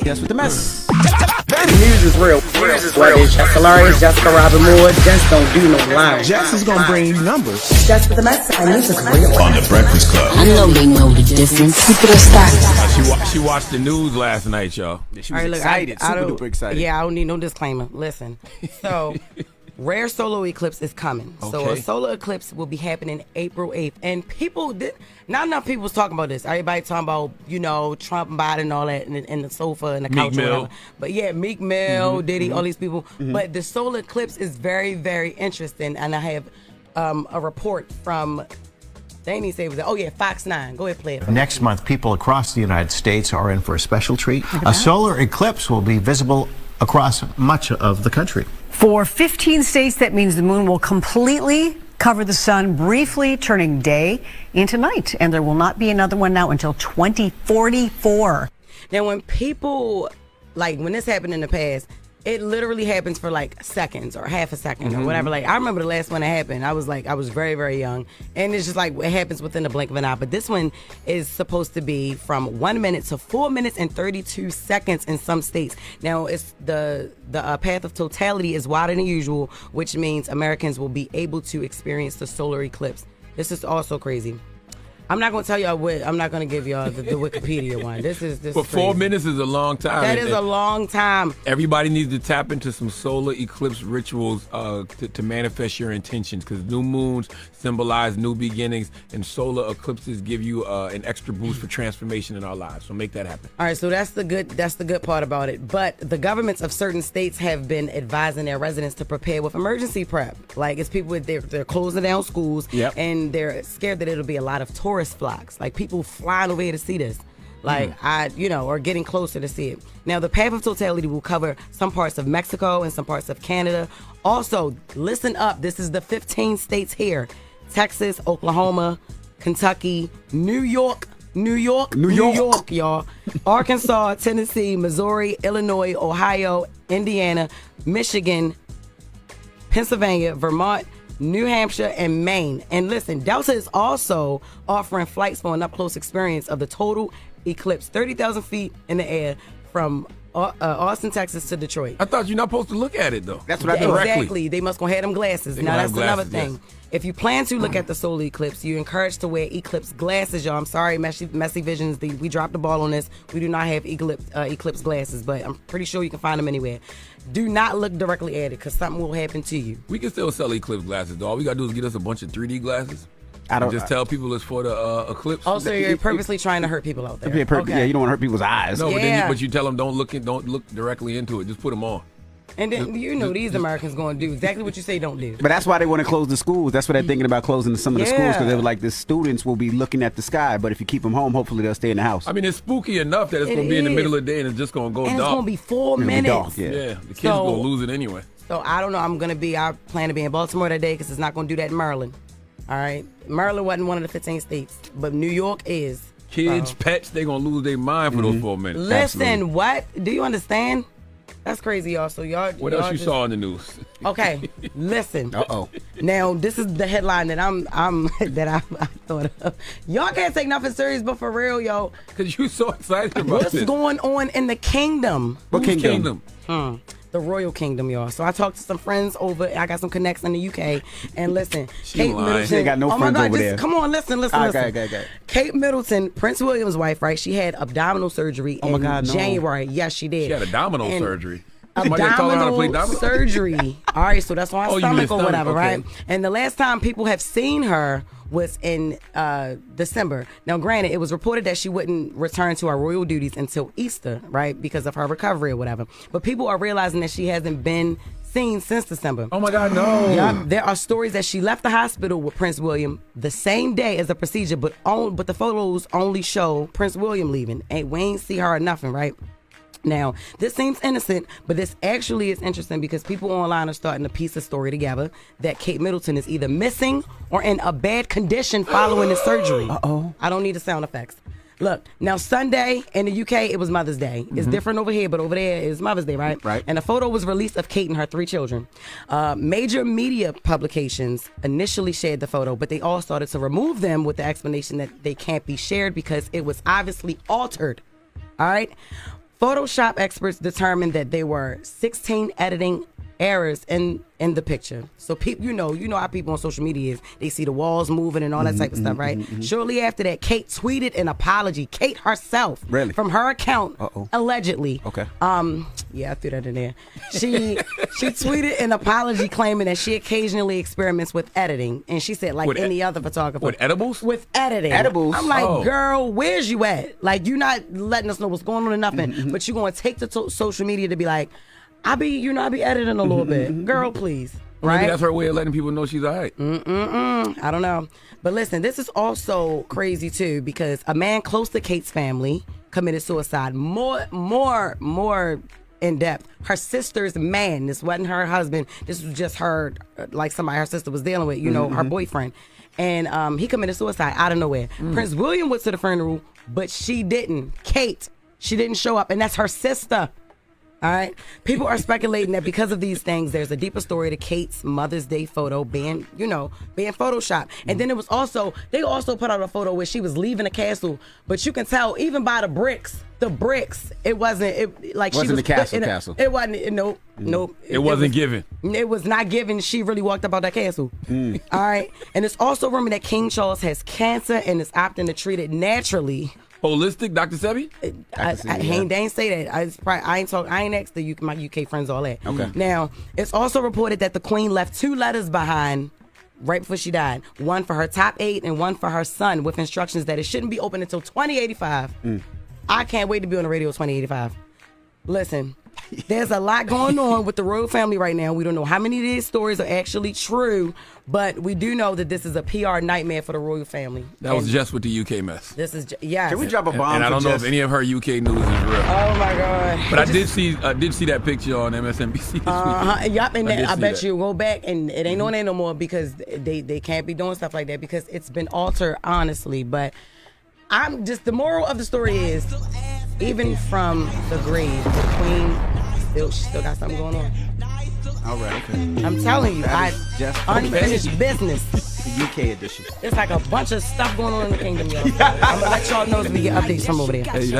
Yes, with the mess. The news is real. Whether it's Jess Hilarious, Jessica Robin Moore, Jess don't do no lying. Jess is gonna bring numbers. Jess with the mess, and this is real. On the Breakfast Club. I know they know the difference. Keep it a stack. She watched the news last night, y'all. She was excited, super duper excited. Yeah, I don't need no disclaimer. Listen, so rare solar eclipse is coming. So a Okay. solar eclipse will be happening April 8th, and not enough people was talking about this. Everybody talking about Trump, Biden, and all that, and the sofa and the couch, Meek or Mill. whatever. But yeah, Meek Mill, Diddy, all these people. But the solar eclipse is very, very interesting, and I have a report from. They didn't even say it was. Oh yeah, Fox 9. Go ahead, play it. Next month, people across the United States are in for a special treat. A solar eclipse will be visible across much of the country. For 15 states, that means the moon will completely cover the sun, briefly turning day into night. And there will not be another one now until 2044. Now, when people, when this happened in the past, it literally happens for seconds or half a 2nd or whatever. I remember the last one that happened. I was very, very young. And it's just it happens within the blink of an eye. But this one is supposed to be from 1 minute to 4 minutes and 32 seconds in some states. Now, it's the path of totality is wider than usual, which means Americans will be able to experience the solar eclipse. This is also crazy. I'm not going to tell y'all what. I'm not going to give y'all the Wikipedia one. This is But 4 minutes is a long time. That is a long time. Everybody needs to tap into some solar eclipse rituals to manifest your intentions, because new moons symbolize new beginnings, and solar eclipses give you an extra boost for transformation in our lives. So make that happen. All right, so that's the good part about it. But the governments of certain states have been advising their residents to prepare with emergency prep. It's people they're closing down schools, and they're scared that it'll be a lot of tourist flocks, people flying over here to see this, or getting closer to see it. Now, the path of totality will cover some parts of Mexico and some parts of Canada. Also, listen up. This is the 15 states here: Texas, Oklahoma, Kentucky, New York, y'all, Arkansas, Tennessee, Missouri, Illinois, Ohio, Indiana, Michigan, Pennsylvania, Vermont, New Hampshire, and Maine. And listen, Delta is also offering flights for an up-close experience of the total eclipse, 30,000 feet in the air from Austin, Texas to Detroit. I thought you're not supposed to look at it, though. That's what I do. Exactly. They must go have them glasses. Now, that's another thing. Yes. If you plan to look at the solar eclipse, you're encouraged to wear eclipse glasses, y'all. I'm sorry, Messy Visions. We dropped the ball on this. We do not have eclipse glasses, but I'm pretty sure you can find them anywhere. Do not look directly at it, because something will happen to you. We can still sell eclipse glasses, though. All we got to do is get us a bunch of 3D glasses. Just tell people it's for the eclipse. Also, you're purposely trying to hurt people out there. Yeah, you don't want to hurt people's eyes. No, but you tell them don't look directly into it. Just put them on. And then these Americans going to do exactly what you say don't do. But that's why they want to close the schools. That's why they're thinking about closing some of the schools, because they were the students will be looking at the sky. But if you keep them home, hopefully they'll stay in the house. I mean, it's spooky enough that it's going to be in the middle of the day and it's just going to go dark. It's going to be 4 minutes. Dark, yeah, the kids are going to lose it anyway. So I don't know. I plan to be in Baltimore that day, because it's not going to do that in Maryland. All right, Maryland wasn't one of the 15 states, but New York is. Kids, pets, they're going to lose their mind for those 4 minutes. Listen, Absolutely. What? Do you understand? That's crazy, y'all. So What else you saw in the news? Okay, listen. Uh-oh. Now, this is the headline that I thought of. Y'all can't take nothing serious, but for real, yo. Because you're so excited about What's this. going on in the kingdom? What kingdom? The royal kingdom, y'all. So I talked to some friends over. I got some connects in the UK. And listen, Kate lying. Middleton. She ain't got no friends over there. Come on, listen. Okay. Kate Middleton, Prince William's wife, right? She had abdominal surgery in January. Yes, she did. She had abdominal surgery. Somebody taught her how to play dominoes? Surgery. All right, so that's on her Oh, you mean stomach or whatever, okay. right? And the last time people have seen her was in December. Now, granted, it was reported that she wouldn't return to her royal duties until Easter, right, because of her recovery or whatever. But people are realizing that she hasn't been seen since December. Oh my God, no. Yeah, there are stories that she left the hospital with Prince William the same day as the procedure, but the photos only show Prince William leaving. And we ain't see her or nothing, right? Now, this seems innocent, but this actually is interesting because people online are starting to piece a story together that Kate Middleton is either missing or in a bad condition following the surgery. Uh-oh. I don't need the sound effects. Look, now Sunday in the UK, it was Mother's Day. It's different over here, but over there it's Mother's Day, right? Right. And a photo was released of Kate and her 3 children. Major media publications initially shared the photo, but they all started to remove them with the explanation that they can't be shared because it was obviously altered. All right? Photoshop experts determined that there were 16 editing errors in the picture. So people, you know how people on social media is. They see the walls moving and all that type of stuff, right? Shortly after that, Kate tweeted an apology. Kate herself, really, from her account, allegedly. Okay. Yeah, I threw that in there. She tweeted an apology claiming that she occasionally experiments with editing, and she said, like with any other photographer, with edibles, with editing. Edibles. I'm like, girl, where's you at? Like, you're not letting us know what's going on or nothing, but you're gonna take to social media to be like, I be editing a little bit. Girl, please. Right? Maybe that's her way of letting people know she's all right. I don't know. But listen, this is also crazy too, because a man close to Kate's family committed suicide. More in depth. Her sister's man. This wasn't her husband. This was just her, like somebody her sister was dealing with, her boyfriend. And he committed suicide out of nowhere. Prince William went to the funeral, but she didn't. Kate, she didn't show up, and that's her sister. All right. People are speculating that because of these things, there's a deeper story to Kate's Mother's Day photo being photoshopped. And then they also put out a photo where she was leaving the castle, but you can tell even by the bricks, it wasn't the castle. It wasn't. Nope. It wasn't given. It was not given. She really walked up out that castle. All right. And it's also rumored that King Charles has cancer and is opting to treat it naturally. Holistic, Dr. Sebi? They ain't say that. I ain't asked my UK friends all that. Okay. Now, it's also reported that the Queen left 2 letters behind right before she died. One for her top 8 and one for her son, with instructions that it shouldn't be open until 2085. I can't wait to be on the radio 2085. Listen, there's a lot going on with the royal family right now. We don't know how many of these stories are actually true, but we do know that this is a PR nightmare for the royal family. That was just with the UK mess. This is yes. Can we drop a bomb? And I don't know if any of her UK news is real. Oh my God! But I did see that picture on MSNBC this week. Yup, and I bet you go back and it ain't on there no more because they can't be doing stuff like that because it's been altered, honestly. But I'm just, the moral of the story is, even from the grave, the Queen she still got something going on. All right, okay. I'm telling you, unfinished business. The UK edition. It's like a bunch of stuff going on in the kingdom, y'all. I'm gonna let y'all know as we get updates from over there.